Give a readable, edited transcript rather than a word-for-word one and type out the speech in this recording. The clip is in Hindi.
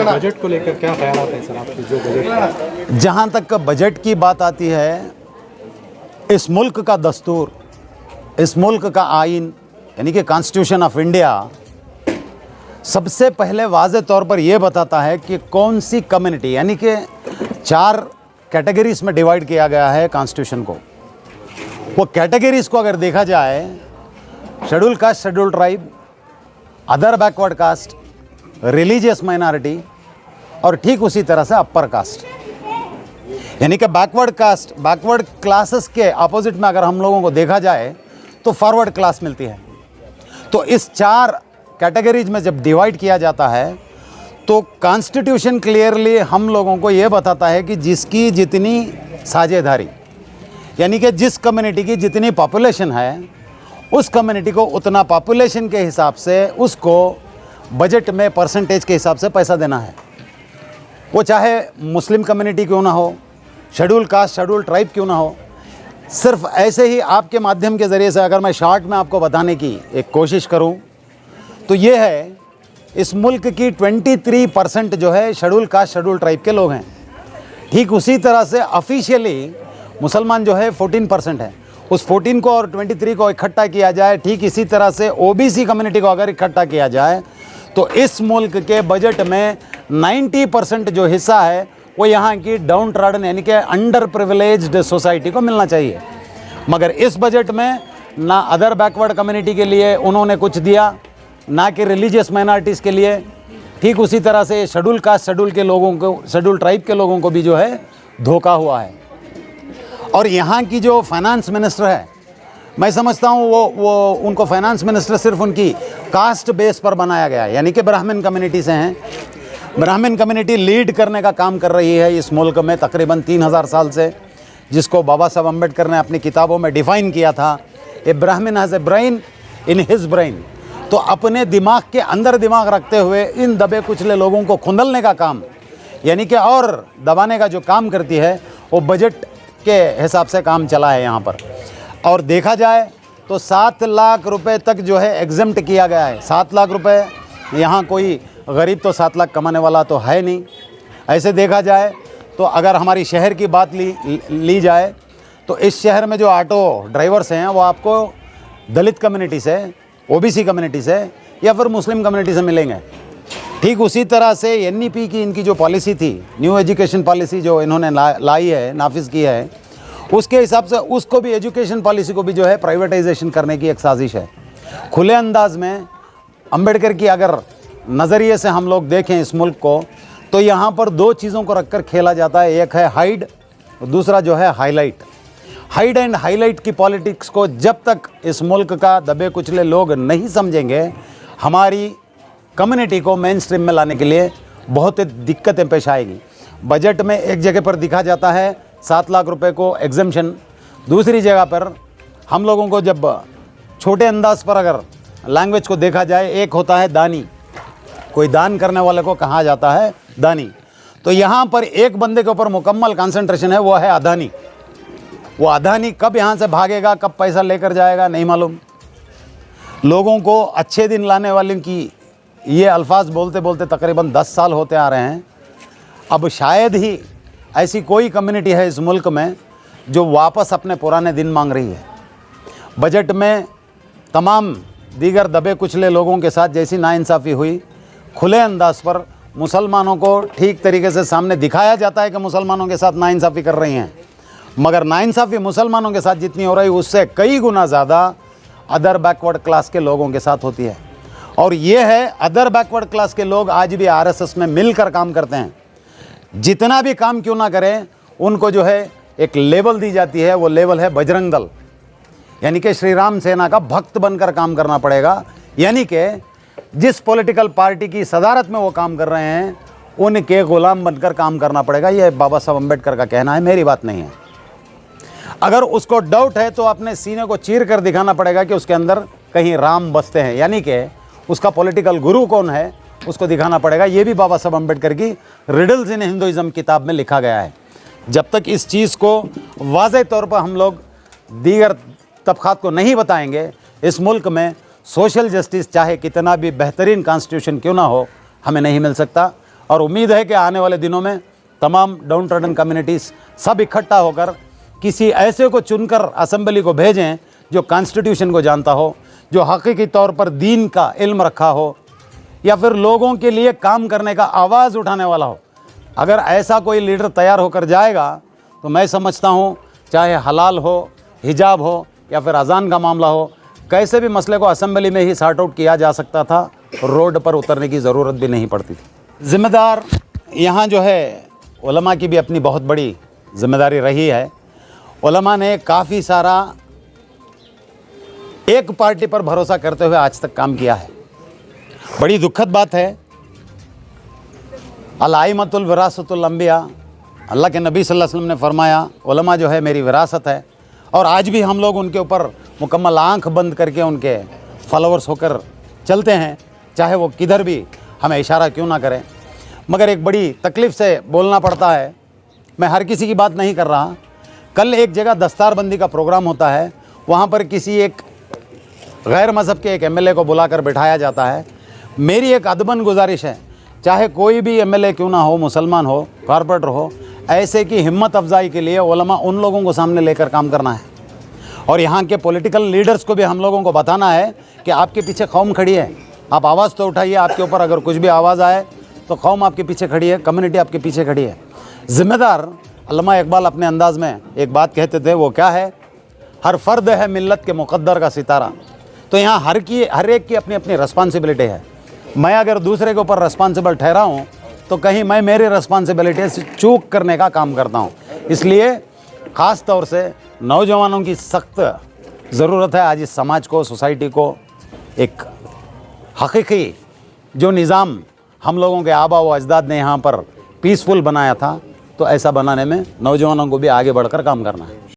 बजट को लेकर क्या ख्याल है सर आपके, जो बजट? जहाँ तक बजट की बात आती है, इस मुल्क का दस्तूर, इस मुल्क का आइन यानी कि कॉन्स्टिट्यूशन ऑफ इंडिया सबसे पहले वाज़े तौर पर यह बताता है कि कौन सी कम्युनिटी, यानी कि 4 कैटेगरीज में डिवाइड किया गया है कॉन्स्टिट्यूशन को। वो कैटेगरीज को अगर देखा जाए, schedule caste, schedule tribe, other backward caste, religious minority और ठीक उसी तरह से अपर कास्ट, यानी कि बैकवर्ड कास्ट, बैकवर्ड क्लासेस के अपोजिट में अगर हम लोगों को देखा जाए तो फॉरवर्ड क्लास मिलती है। तो इस 4 कैटेगरीज में जब डिवाइड किया जाता है तो कॉन्स्टिट्यूशन क्लियरली हम लोगों को ये बताता है कि जिसकी जितनी साझेदारी, यानी कि जिस कम्युनिटी की जितनी पॉपुलेशन है, उस कम्युनिटी को उतना पॉपुलेशन के हिसाब से उसको बजट में परसेंटेज के हिसाब से पैसा देना है। वो चाहे मुस्लिम कम्युनिटी क्यों ना हो, शेड्यूल कास्ट, शेड्यूल ट्राइब क्यों ना हो। सिर्फ ऐसे ही आपके माध्यम के ज़रिए से अगर मैं शॉर्ट में आपको बताने की एक कोशिश करूं तो ये है, इस मुल्क की 23% जो है शेड्यूल कास्ट, शेड्यूल ट्राइब के लोग हैं। ठीक उसी तरह से ऑफिशियली मुसलमान जो है 14% है। उस 14 को और 23 को इकट्ठा किया जाए, ठीक इसी तरह से ओबीसी कम्युनिटी को अगर इकट्ठा किया जाए तो इस मुल्क के बजट में 90% जो हिस्सा है वो यहाँ की डाउन ट्रॉडन यानी कि अंडर प्रिविलेज्ड सोसाइटी को मिलना चाहिए। मगर इस बजट में ना अदर बैकवर्ड कम्युनिटी के लिए उन्होंने कुछ दिया, ना कि रिलीजियस माइनॉरिटीज़ के लिए। ठीक उसी तरह से शेड्यूल कास्ट, शेड्यूल के लोगों को, शेड्यूल ट्राइब के लोगों को भी जो है धोखा हुआ है। और यहाँ की जो फाइनेंस मिनिस्टर है, मैं समझता हूँ वो उनको फाइनेंस मिनिस्टर सिर्फ उनकी कास्ट बेस पर बनाया गया है, यानी कि ब्राह्मण कम्युनिटी से हैं। ब्राह्मण कम्युनिटी लीड करने का काम कर रही है इस मुल्क में तकरीबन 3000 साल से, जिसको बाबा साहब अम्बेडकर ने अपनी किताबों में डिफ़ाइन किया था, ए ब्राह्मण has a brain in his brain. तो अपने दिमाग के अंदर दिमाग रखते हुए इन दबे कुचले लोगों को खुंदलने का काम, यानी कि और दबाने का जो काम करती है, वो बजट के हिसाब से काम चला है यहाँ पर। और देखा जाए तो 7 लाख रुपए तक जो है एग्जम्प्ट किया गया है। 7 लाख रुपए, यहाँ कोई गरीब तो 7 लाख कमाने वाला तो है नहीं। ऐसे देखा जाए तो अगर हमारी शहर की बात ली जाए तो इस शहर में जो ऑटो ड्राइवर्स हैं वो आपको दलित कम्युनिटी से, ओबीसी कम्युनिटी से या फिर मुस्लिम कम्युनिटी से मिलेंगे। ठीक उसी तरह से एनईपी की इनकी जो पॉलिसी थी, न्यू एजुकेशन पॉलिसी जो इन्होंने लाई है, नाफिज की है, उसके हिसाब से उसको भी, एजुकेशन पॉलिसी को भी जो है प्राइवेटाइजेशन करने की एक साजिश है। खुले अंदाज में अम्बेडकर की अगर नज़रिए से हम लोग देखें इस मुल्क को, तो यहाँ पर 2 चीज़ों को रखकर खेला जाता है। एक है हाइड, दूसरा जो है हाईलाइट। हाइड एंड हाईलाइट की पॉलिटिक्स को जब तक इस मुल्क का दबे कुचले लोग नहीं समझेंगे, हमारी कम्युनिटी को मेन स्ट्रीम में लाने के लिए बहुत दिक्कतें पेश आएगी। बजट में एक जगह पर दिखा जाता है 7 लाख रुपए को एग्जम्पशन, दूसरी जगह पर हम लोगों को जब छोटे अंदाज पर अगर लैंग्वेज को देखा जाए, एक होता है दानी, कोई दान करने वाले को कहा जाता है दानी। तो यहाँ पर एक बंदे के ऊपर मुकम्मल कंसंट्रेशन है, वो है अदानी। वो अदानी कब यहाँ से भागेगा, कब पैसा लेकर जाएगा, नहीं मालूम। लोगों को अच्छे दिन लाने वाले की ये अल्फाज बोलते बोलते तकरीबन 10 साल होते आ रहे हैं। अब शायद ही ऐसी कोई कम्युनिटी है इस मुल्क में जो वापस अपने पुराने दिन मांग रही है। बजट में तमाम दीगर दबे कुचले लोगों के साथ जैसी नाइंसाफ़ी हुई, खुले अंदाज पर मुसलमानों को ठीक तरीके से सामने दिखाया जाता है कि मुसलमानों के साथ नाइंसाफ़ी कर रही हैं, मगर नाइंसाफ़ी मुसलमानों के साथ जितनी हो रही उससे कई गुना ज़्यादा अदर बैकवर्ड क्लास के लोगों के साथ होती है। और ये है, अदर बैकवर्ड क्लास के लोग आज भी आरएसएस में मिलकर काम करते हैं। जितना भी काम क्यों ना करें, उनको जो है एक लेवल दी जाती है, वो लेवल है बजरंग दल, यानी कि श्री राम सेना का भक्त बनकर काम करना पड़ेगा। यानी कि जिस पॉलिटिकल पार्टी की सदारत में वो काम कर रहे हैं, उनके गुलाम बनकर काम करना पड़ेगा। ये बाबा साहब अम्बेडकर का कहना है, मेरी बात नहीं है। अगर उसको डाउट है तो अपने सीने को चीर कर दिखाना पड़ेगा कि उसके अंदर कहीं राम बसते हैं, यानी कि उसका पॉलिटिकल गुरु कौन है उसको दिखाना पड़ेगा। ये भी बाबा साहब अम्बेडकर की रिडल्स इन हिंदुइज्म किताब में लिखा गया है। जब तक इस चीज़ को वाज़ेह तौर पर हम लोग दीगर तबक़ात को नहीं बताएंगे, इस मुल्क में सोशल जस्टिस चाहे कितना भी बेहतरीन कॉन्स्टिट्यूशन क्यों ना हो, हमें नहीं मिल सकता। और उम्मीद है कि आने वाले दिनों में तमाम डाउन ट्रॉडन कम्युनिटीज़ सब इकट्ठा होकर किसी ऐसे को चुनकर असेंबली को भेजें जो कॉन्स्टिट्यूशन को जानता हो, जो हकीकी तौर पर दीन का इल्म रखा हो, या फिर लोगों के लिए काम करने का आवाज़ उठाने वाला हो। अगर ऐसा कोई लीडर तैयार होकर जाएगा तो मैं समझता हूँ चाहे हलाल हो, हिजाब हो या फिर अजान का मामला हो, कैसे भी मसले को असेंबली में ही सॉर्ट आउट किया जा सकता था, रोड पर उतरने की ज़रूरत भी नहीं पड़ती थी। ज़िम्मेदार यहाँ जो है उलमा की भी अपनी बहुत बड़ी ज़िम्मेदारी रही है। उलमा ने काफ़ी सारा एक पार्टी पर भरोसा करते हुए आज तक काम किया है। बड़ी दुखद बात है, अल-आइमतुल विरासतुल अंबिया, अल्लाह के नबी सल्लल्लाहु अलैहि वसल्लम ने फरमाया उलमा जो है मेरी विरासत है, और आज भी हम लोग उनके ऊपर मुकम्मल आंख बंद करके उनके फॉलोअर्स होकर चलते हैं, चाहे वो किधर भी हमें इशारा क्यों ना करें। मगर एक बड़ी तकलीफ़ से बोलना पड़ता है, मैं हर किसी की बात नहीं कर रहा। कल एक जगह दस्तारबंदी का प्रोग्राम होता है, वहाँ पर किसी एक गैर मज़हब के एक एमएलए को बुलाकर बिठाया जाता है। मेरी एक अदबन गुजारिश है, चाहे कोई भी एमएलए क्यों ना हो, मुसलमान हो, कॉरपोरेटर हो, ऐसे की हिम्मत अफजाई के लिए उलमा उन लोगों को सामने लेकर काम करना है। और यहाँ के पॉलिटिकल लीडर्स को भी हम लोगों को बताना है कि आपके पीछे कौम खड़ी है, आप आवाज़ तो उठाइए। आपके ऊपर अगर कुछ भी आवाज़ आए तो कौम आपके पीछे खड़ी है, कम्युनिटी आपके पीछे खड़ी है। ज़िम्मेदार अल्लामा इकबाल अपने अंदाज़ में एक बात कहते थे, वो क्या है, हर फ़र्द है मिल्लत के मुक़द्दर का सितारा। तो यहाँ हर एक की अपनी अपनी रिस्पॉन्सिबिलिटी है। मैं अगर दूसरे के ऊपर रिस्पॉन्सिबल ठहरा हूँ तो कहीं मैं मेरी रिस्पॉन्सिबिलिटी से चूक करने का काम करता हूँ। इसलिए ख़ास तौर से नौजवानों की सख्त ज़रूरत है आज इस समाज को, सोसाइटी को एक हकीकी जो निज़ाम हम लोगों के आबा व अजदाद ने यहाँ पर पीसफुल बनाया था, तो ऐसा बनाने में नौजवानों को भी आगे बढ़कर काम करना है।